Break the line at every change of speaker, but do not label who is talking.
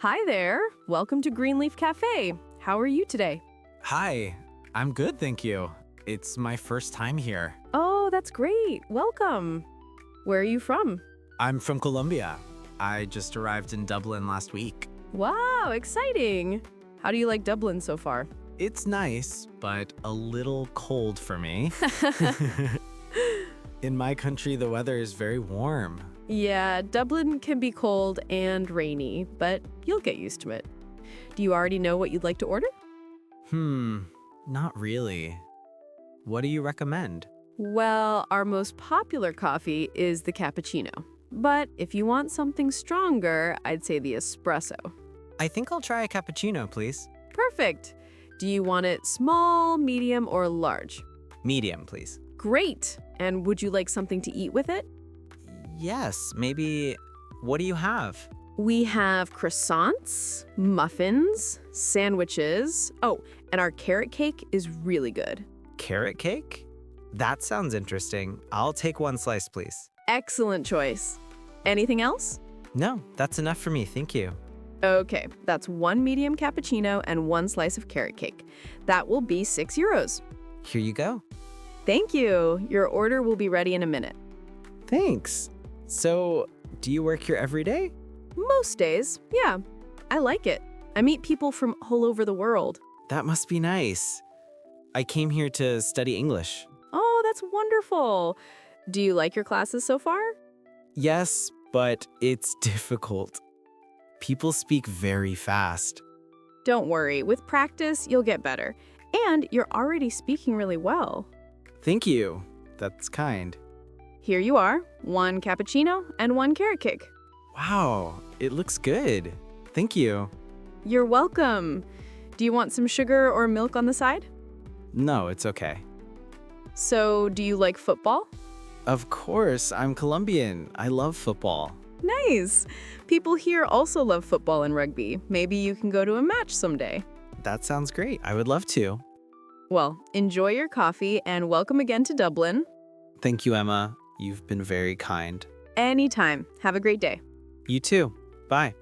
Hi there. Welcome to Greenleaf Cafe. How are you today?
Hi, I'm good, thank you. It's my first time here.
Oh, that's great. Welcome. Where are you from?
I'm from Colombia. I just arrived in Dublin last week.
Wow, exciting. How do you like Dublin so far?
It's nice, but a little cold for me. In my country, the weather is very warm.
Yeah, Dublin can be cold and rainy, but you'll get used to it. Do you already know what you'd like to order?
Not really. What do you recommend?
Well, our most popular coffee is the cappuccino. But if you want something stronger, I'd say the espresso.
I think I'll try a cappuccino, please.
Perfect. Do you want it small, medium, or large?
Medium, please.
Great. And would you like something to eat with it?
Yes, maybe. What do you have?
We have croissants, muffins, sandwiches. Oh, and our carrot cake is really good.
Carrot cake? That sounds interesting. I'll take one slice, please.
Excellent choice. Anything else?
No, that's enough for me, thank you.
Okay, that's one medium cappuccino and one slice of carrot cake. That will be €6.
Here you go.
Thank you. Your order will be ready in a minute.
Thanks. So, do you work here every day?
Most days, yeah. I like it. I meet people from all over the world.
That must be nice. I came here to study English.
Oh, that's wonderful. Do you like your classes so far?
Yes, but it's difficult. People speak very fast.
Don't worry, with practice, you'll get better. And you're already speaking really well.
Thank you. That's kind.
Here you are, one cappuccino and one carrot cake.
Wow, it looks good. Thank you.
You're welcome. Do you want some sugar or milk on the side?
No, it's okay.
So, do you like football?
Of course, I'm Colombian. I love football.
Nice. People here also love football and rugby. Maybe you can go to a match someday.
That sounds great. I would love to.
Well, enjoy your coffee and welcome again to Dublin.
Thank you, Emma. You've been very kind.
Anytime. Have a great day.
You too. Bye.